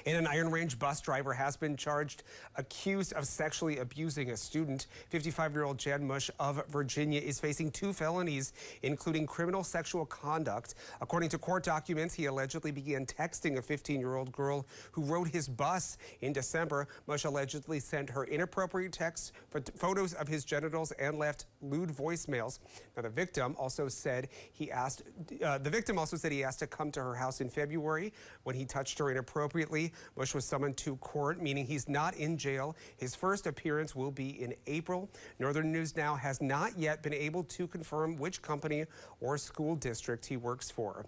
And an Iron Range bus driver has been charged, accused of sexually abusing a student. 55-year-old Jan Mush of Virginia is facing 2 felonies, including criminal sexual conduct. According to court documents, he allegedly began texting a 15-year-old girl who rode his bus in December. Mush allegedly sent her inappropriate texts, photos of his genitals, and left lewd voicemails. Now, the victim also said he asked to come to her house in February when he touched her inappropriately. Mush was summoned to court, meaning he's not in jail. His first appearance will be in April. Northern News Now has not yet been able to confirm which company or school district he works for.